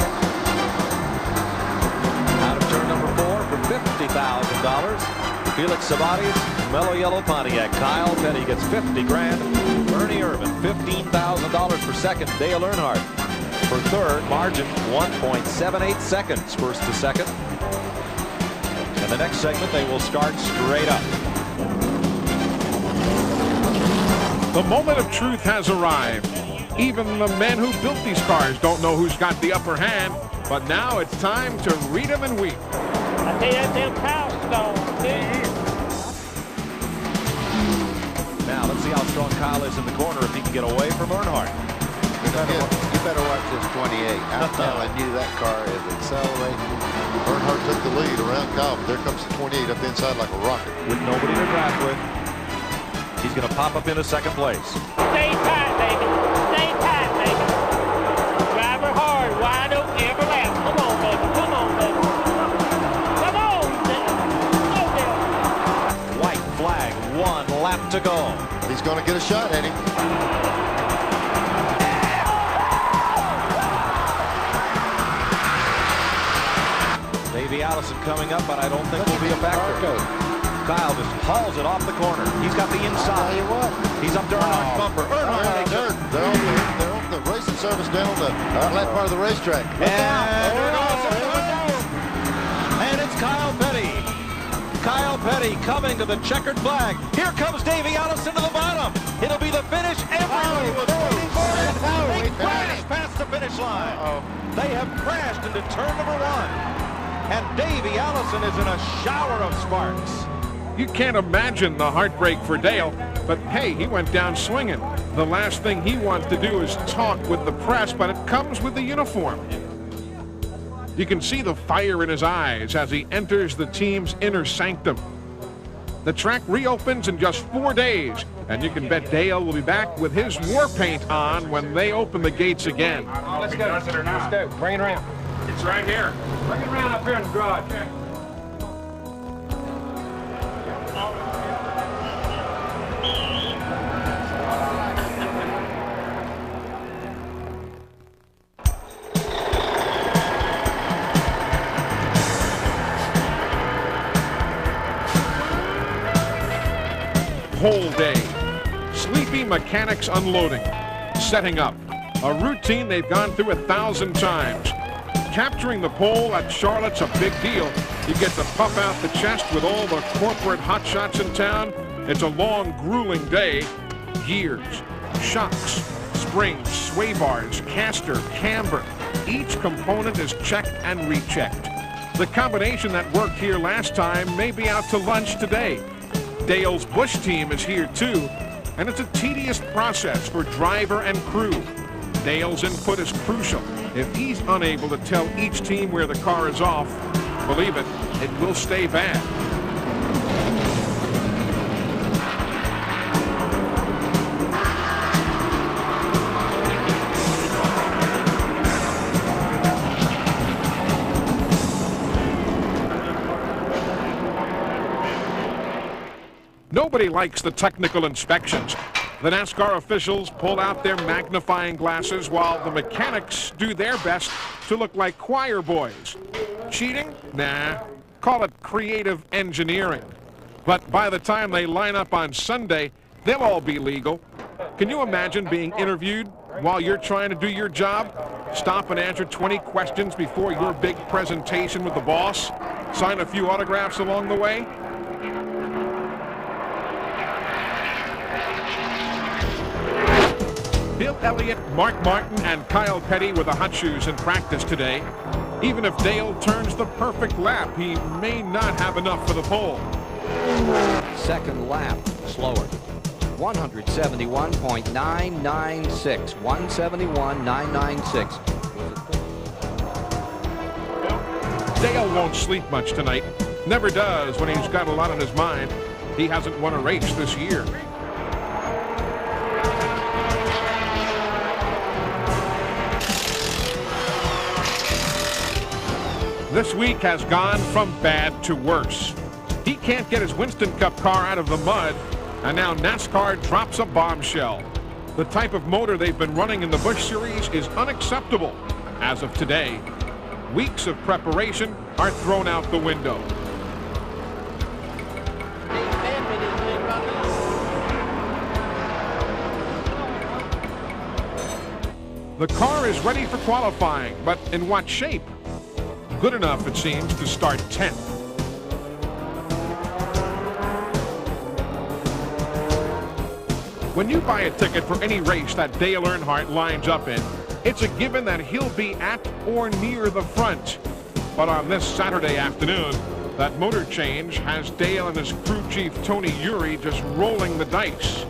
Out of turn number 4 for $50,000. Felix Sabates, Mellow Yellow Pontiac. Kyle Petty gets 50 grand. Ernie Irvin, $15,000 for second. Dale Earnhardt for third. Margin 1.78 seconds, first to second. In the next segment, they will start straight up. The moment of truth has arrived. Even the men who built these cars don't know who's got the upper hand, but now it's time to read them and weep. I tell you, that damn cow's stone. Now, let's see how strong Kyle is in the corner if he can get away from Earnhardt. You better watch this 28. I'm telling you, that car is accelerating. Earnhardt took the lead around Kyle, but there comes the 28 up the inside like a rocket. With nobody to drive with, he's going to pop up into second place. Stay tight, baby. Stay tight, baby. Drive her hard, wide open every lap. Come on, baby. Come on, baby. Come on, baby. White flag, 1 lap to go. He's going to get a shot at him. Davey Allison coming up, but I don't think will be a factor. Kyle just hauls it off the corner. He's got the inside. I'll tell you what. He's up to Earnhardt's bumper. Earnhardt makes it. They're on the racing service down on the left part of the racetrack. And it's Kyle Petty. Kyle Petty coming to the checkered flag. Here comes Davey Allison to the bottom. It'll be the finish. Everybody was waiting for it. They crashed past the finish line. They have crashed into turn number 1. And Davey Allison is in a shower of sparks. You can't imagine the heartbreak for Dale, but hey, he went down swinging. The last thing he wants to do is talk with the press, but it comes with the uniform. You can see the fire in his eyes as he enters the team's inner sanctum. The track reopens in just 4 days, and you can bet Dale will be back with his war paint on when they open the gates again. Let's go. Let's go. Bring it around. It's right here. Bring it around up here in the garage. Whole day. Sleepy mechanics unloading, setting up. A routine they've gone through 1,000 times. Capturing the pole at Charlotte's a big deal. You get to puff out the chest with all the corporate hotshots in town. It's a long, grueling day. Gears, shocks, springs, sway bars, caster, camber. Each component is checked and rechecked. The combination that worked here last time may be out to lunch today. Dale's Busch team is here too, and it's a tedious process for driver and crew. Dale's input is crucial. If he's unable to tell each team where the car is off, believe it, it will stay bad. Nobody likes the technical inspections. The NASCAR officials pull out their magnifying glasses while the mechanics do their best to look like choir boys. Cheating? Nah. Call it creative engineering. But by the time they line up on Sunday, they'll all be legal. Can you imagine being interviewed while you're trying to do your job? Stop and answer 20 questions before your big presentation with the boss? Sign a few autographs along the way? Bill Elliott, Mark Martin, and Kyle Petty were the hot shoes in practice today. Even if Dale turns the perfect lap, he may not have enough for the pole. Second lap, slower. 171.996. 171.996. Dale won't sleep much tonight. Never does when he's got a lot on his mind. He hasn't won a race this year. This week has gone from bad to worse. He can't get his Winston Cup car out of the mud, and now NASCAR drops a bombshell. The type of motor they've been running in the Busch Series is unacceptable as of today. Weeks of preparation are thrown out the window. The car is ready for qualifying, but in what shape? Good enough, it seems, to start 10th. When you buy a ticket for any race that Dale Earnhardt lines up in, it's a given that he'll be at or near the front. But on this Saturday afternoon, that motor change has Dale and his crew chief Tony Eury just rolling the dice.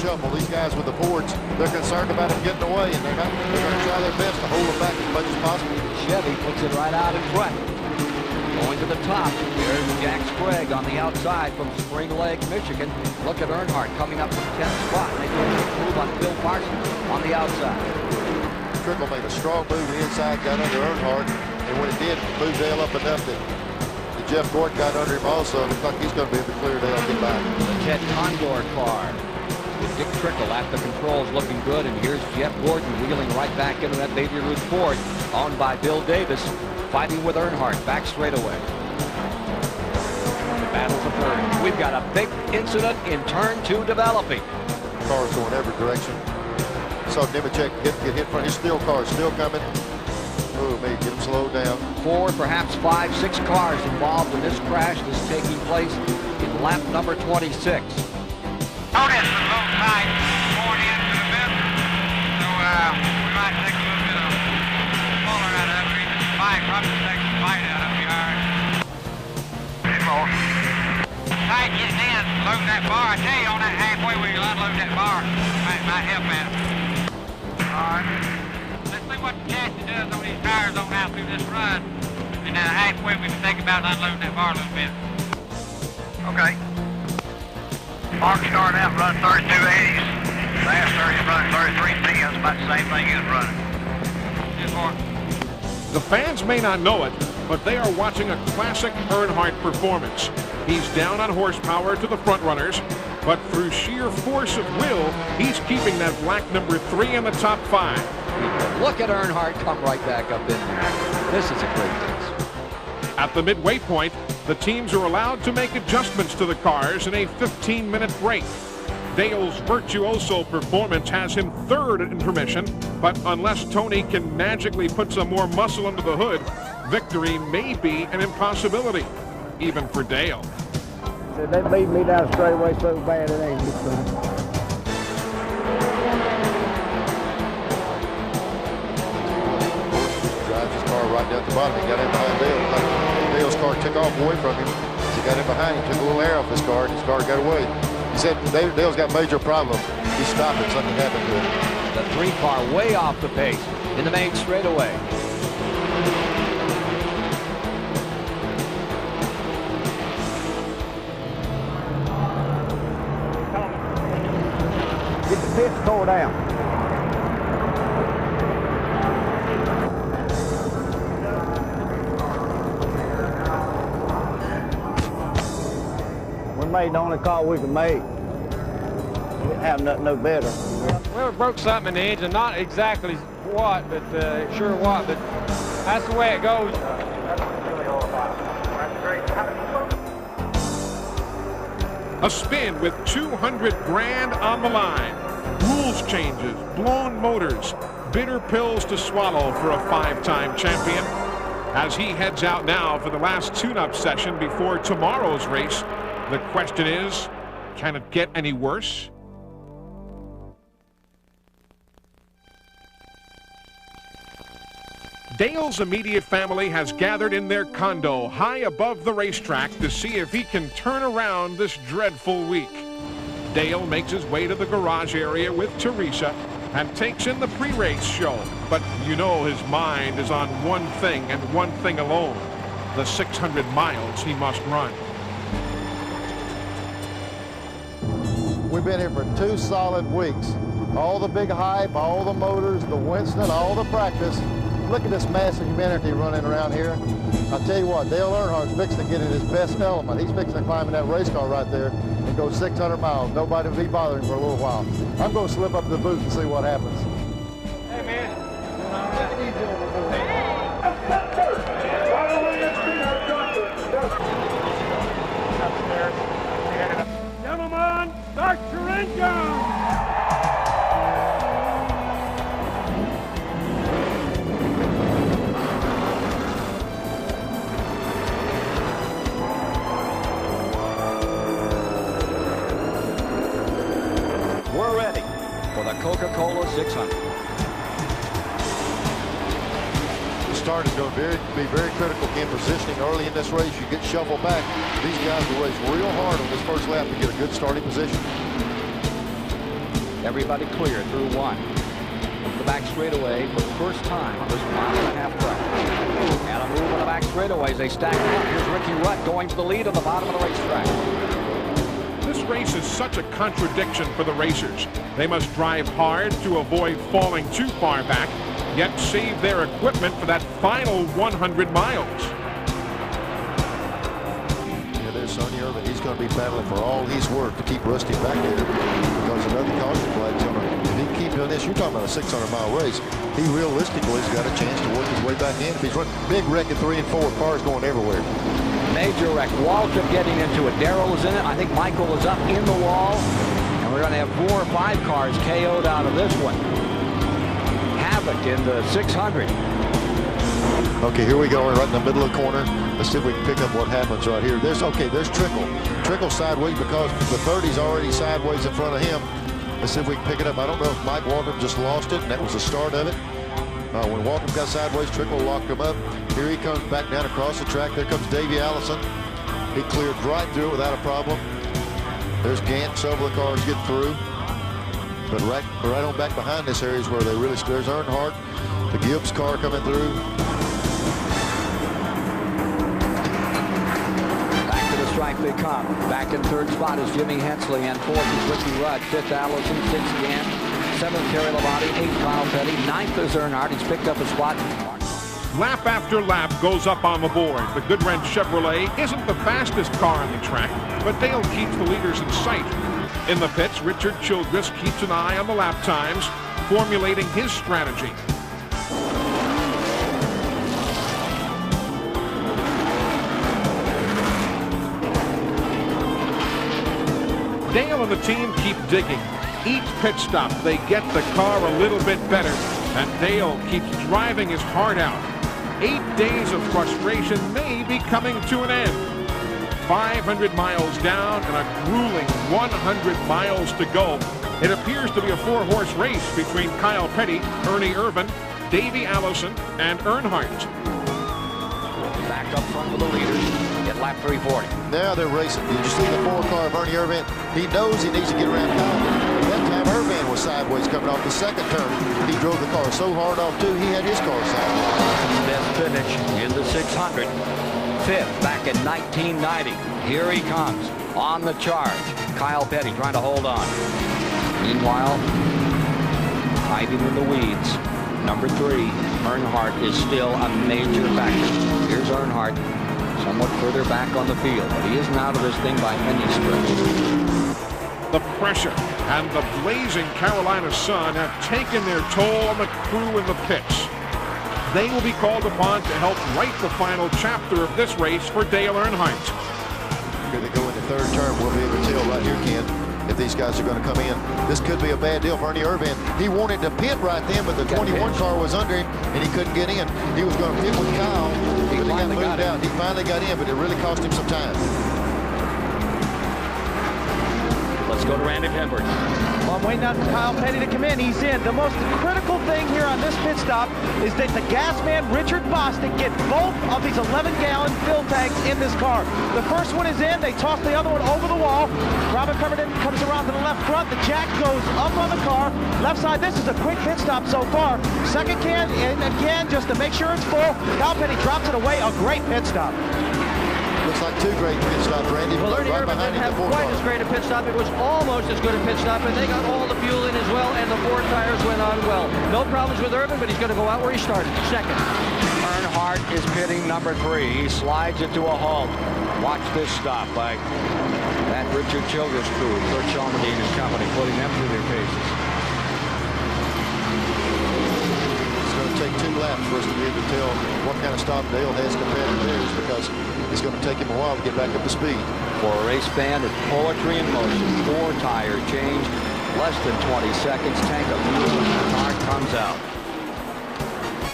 Shuffle. These guys with the Fords, they're concerned about him getting away, and they're going to try their best to hold him back as much as possible. Chevy puts it right out in front. Going to the top. There's Jack Sprague on the outside from Spring Lake, Michigan. Look at Earnhardt coming up from 10th spot. They do a move on Phil Parsons on the outside. Trickle made a strong move inside, got under Earnhardt, and when it did, moved Dale up enough that Jeff Gordon got under him also. Looks like he's going to be able to clear Dale and get back. The Ted Condor car. Dick Trickle at the controls looking good, and here's Jeff Gordon wheeling right back into that Baby Ruth Ford, owned by Bill Davis, fighting with Earnhardt back straightaway. we've got a big incident in turn 2 developing. Cars going every direction. Saw Nemechek get hit front. His steel car is still coming. Oh, man, get him slowed down. 4, perhaps 5, 6 cars involved in this crash that's taking place in lap number 26. Otis is a little tight going into the bit, so we might take a little bit of puller out of it. Even Mike probably take some bite out of the yard. More. Tight getting in, loading that bar. I tell you, on that halfway where you unload that bar, might help at it. All right. Let's see what the chassis does on these tires on out through this run. And then halfway we can think about unloading that bar a little bit. Okay. Mark started out run 3280s. Last 30 run 3310s. About the same thing as running. Good Mark. The fans may not know it, but they are watching a classic Earnhardt performance. He's down on horsepower to the front runners, but through sheer force of will, he's keeping that black number 3 in the top 5. Look at Earnhardt come right back up in there. This is a great race. At the midway point, the teams are allowed to make adjustments to the cars in a 15-minute break. Dale's virtuoso performance has him third at intermission, but unless Tony can magically put some more muscle under the hood, victory may be an impossibility, even for Dale. They beat me down the straightaway so bad it ain't good for them. Drives his car right down to the bottom. He got in behind Dale. Dale's car took off away from him. He got in behind him, took a little air off his car, and his car got away. He said Dale's got major problems. He stopped it. Something happened to him. The 3 car way off the pace in the main straightaway. Get the pits tore down. We made the only car we could make. We didn't have nothing no better. Well, we broke something in the engine, not exactly what, but sure what, but that's the way it goes. A spin with 200 grand on the line. Rules changes, blown motors, bitter pills to swallow for a 5-time champion. As he heads out now for the last tune-up session before tomorrow's race, the question is, can it get any worse? Dale's immediate family has gathered in their condo high above the racetrack to see if he can turn around this dreadful week. Dale makes his way to the garage area with Teresa and takes in the pre-race show. But you know his mind is on one thing and one thing alone, the 600 miles he must run. We've been here for 2 solid weeks. All the big hype, all the motors, the Winston, all the practice. Look at this mass of humanity running around here. I'll tell you what, Dale Earnhardt's fixing to get in his best element. He's fixing to climb in that race car right there and go 600 miles. Nobody will be bothering him for a little while. I'm going to slip up to the booth and see what happens. Hey, man. Gentlemen, start your engine! We're ready for the Coca-Cola 600. The start is going to be very critical in positioning early in this race. You get shuffled back. These guys will race real hard on this first lap to get a good starting position. Everybody clear through 1. The back straightaway for the first time on this 1.5 track. And a move on the back straightaway as they stack up. Here's Ricky Rutt going to the lead at the bottom of the racetrack. This race is such a contradiction for the racers. They must drive hard to avoid falling too far back, yet save their equipment for that final 100 miles. Yeah, there's Sonny Irvin. He's going to be battling for all he's worth to keep Rusty back there because another caution flag's going to. If he keeps doing this, you're talking about a 600-mile race. He realistically has got a chance to work his way back in. If he's running big wreck at 3 and 4, cars going everywhere. Major wreck. Walter getting into it. Darrell was in it. I think Michael was up in the wall. And we're going to have 4 or 5 cars KO'd out of this one. Havoc in the 600. Okay, here we go. We're right in the middle of the corner. Let's see if we can pick up what happens right here. There's Trickle. Trickle sideways because the 30's already sideways in front of him. Let's see if we can pick it up. I don't know if Mike Waltrip just lost it, and that was the start of it. When Waltrip got sideways, Trickle locked him up. Here he comes back down across the track. There comes Davey Allison. He cleared right through it without a problem. There's Gant. Several of the cars get through. But right on back behind this area is where they really, there's Earnhardt. The Gibbs car coming through. Strike they come. Back in third spot is Jimmy Hensley, and fourth is Ricky Rudd. Fifth, Allison. Sixth, Gant. Seventh, Terry Labonte. Eighth, Kyle Petty. Ninth is Earnhardt. He's picked up a spot. Lap after lap goes up on the board. The Goodwrench Chevrolet isn't the fastest car on the track, but Dale keeps the leaders in sight. In the pits, Richard Childress keeps an eye on the lap times, formulating his strategy. Dale and the team keep digging. Each pit stop, they get the car a little bit better, and Dale keeps driving his heart out. 8 days of frustration may be coming to an end. 500 miles down and a grueling 100 miles to go. It appears to be a 4-horse race between Kyle Petty, Ernie Irvan, Davey Allison, and Earnhardt. Back up front with the leaders at lap 340. Now they're racing. Did you see the 4-car of Ernie Irvan? He knows he needs to get around Kyle. That time Irvan was sideways coming off the second turn. He drove the car so hard off too, he had his car sideways. Best finish in the 600. Fifth back in 1990. Here he comes on the charge. Kyle Petty trying to hold on. Meanwhile, hiding in the weeds. Number 3, Earnhardt is still a major factor. Here's Earnhardt, somewhat further back on the field, but he isn't out of this thing by any stretch. The pressure and the blazing Carolina sun have taken their toll on the crew in the pits. They will be called upon to help write the final chapter of this race for Dale Earnhardt. Here they go into third turn. We'll be able to tell right here, Ken, if these guys are going to come in. This could be a bad deal for Ernie Irvan. He wanted to pit right then, but the 21 car was under him, and he couldn't get in. He was going to pit with Kyle, but he got moved out. He finally got in, but it really cost him some time. Let's go to Randy Penberg. Well, I'm waiting out for Kyle Petty to come in. He's in. The most critical thing here on this pit stop is that the gas man, Richard Bostic, get both of these 11-gallon fill tanks in this car. The first one is in. They toss the other one over the wall. Robin Coverdon comes around to the left front. The jack goes up on the car. Left side, this is a quick pit stop so far. Second can in again just to make sure it's full. Kyle Petty drops it away. A great pit stop. Looks like 2 great pit stops, Randy. Well, Ernie Irvan didn't have quite as great a pit stop. It was almost as good a pit stop, and they got all the fuel in as well, and the 4 tires went on well. No problems with Irvan, but he's going to go out where he started, second. Earnhardt is pitting number 3. He slides it to a halt. Watch this stop by that Richard Childress crew, Kurt Chalmerdine and company, putting them through their paces. It's going to take 2 laps for us to be able to tell what kind of stop Dale has compared to theirs, because it's going to take him a while to get back up to speed. For a race fan, it's poetry in motion. 4 tire change, less than 20 seconds. Tank of fuel, and the car comes out.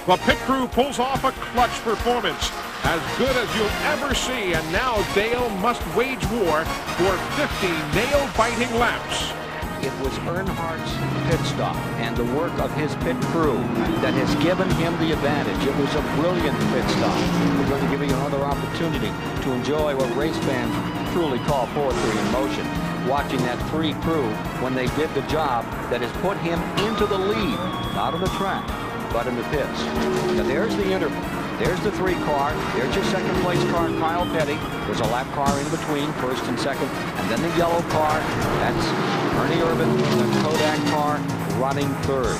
The pit crew pulls off a clutch performance, as good as you'll ever see, and now Dale must wage war for 50 nail-biting laps. It was Earnhardt's pit stop and the work of his pit crew that has given him the advantage. It was a brilliant pit stop. We're going to give you another opportunity to enjoy what race fans truly call poetry in motion. Watching that 3 crew when they did the job that has put him into the lead, not on the track, but in the pits. Now there's the interval. There's the 3 car. There's your second place car, Kyle Petty. There's a lap car in between, first and second. And then the yellow car. That's Ernie Irvan, the Kodak car, running third.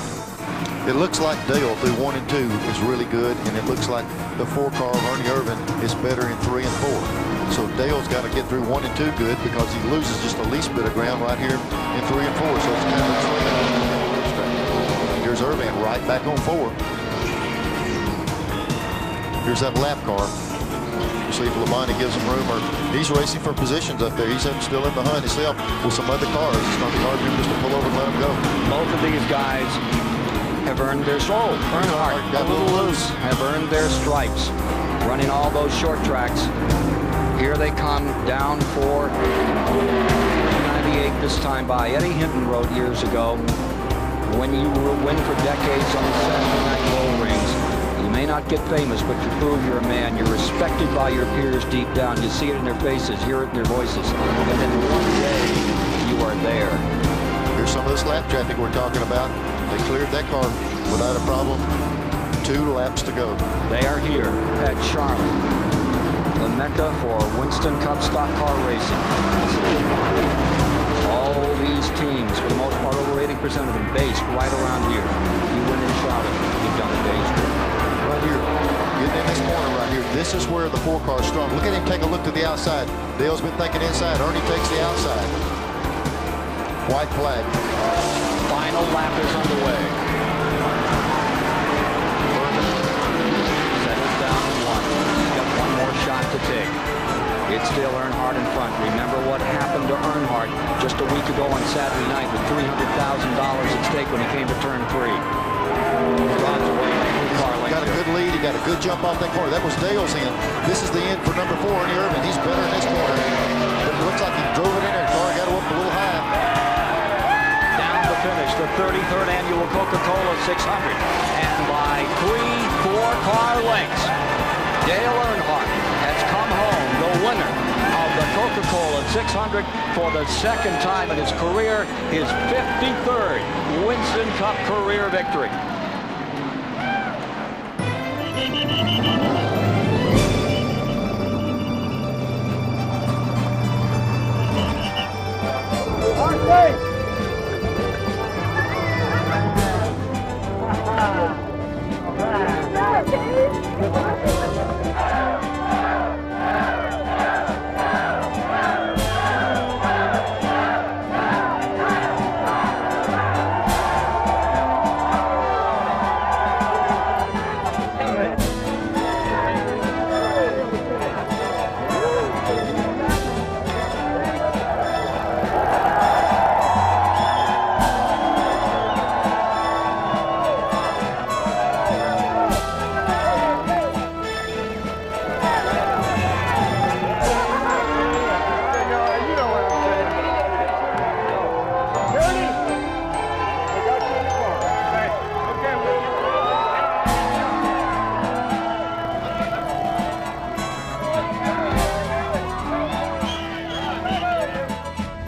It looks like Dale through 1 and 2 is really good, and it looks like the 4 car of Ernie Irvan is better in 3 and 4. So Dale's got to get through 1 and 2 good, because he loses just the least bit of ground right here in 3 and 4. So it's kind of here's Irvan right back on 4. Here's that lap car. We'll see if Labonte gives him room, or he's racing for positions up there. He's still in the hunt himself with some other cars. It's going to be hard for him just to pull over and let him go. Both of these guys have earned their soul. Earnhardt, a little loose, have earned their stripes, running all those short tracks. Here they come down for 98 this time by. Eddie Hinton wrote years ago, when you win for decades on the Saturday night bull rings, you may not get famous, but you prove you're a man. You're respected by your peers deep down. You see it in their faces, hear it in their voices. And then one day, you are there. Here's some of this lap traffic we're talking about. They cleared that car without a problem. 2 laps to go. They are here at Charlotte, the mecca for Winston Cup stock car racing. All these teams, for the most part, over 80% of them based right around here. You win in Charlotte, you've done a day's work. Right here, getting in this corner right here. This is where the 4 car is strong. Look at him take a look to the outside. Dale's been thinking inside. Ernie takes the outside. White flag. Final lap is underway. Settles down in 1. He's got one more shot to take. It's Dale Earnhardt in front. Remember what happened to Earnhardt just a week ago on Saturday night with $300,000 at stake when he came to turn 3. Rod's away. He got a good lead. He got a good jump off that corner. That was Dale's end. This is the end for number 4, Ernie Irvin. He's better in this corner. But it looks like he drove it in there. Car got up a little high. Down to finish the 33rd annual Coca-Cola 600. And by 3 4-car lengths, Dale Earnhardt has come home the winner of the Coca-Cola 600 for the 2nd time in his career, his 53rd Winston Cup career victory.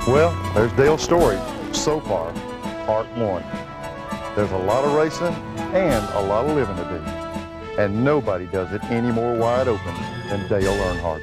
Well, there's Dale's story so far, part 1. There's a lot of racing and a lot of living to do. And nobody does it any more wide open than Dale Earnhardt.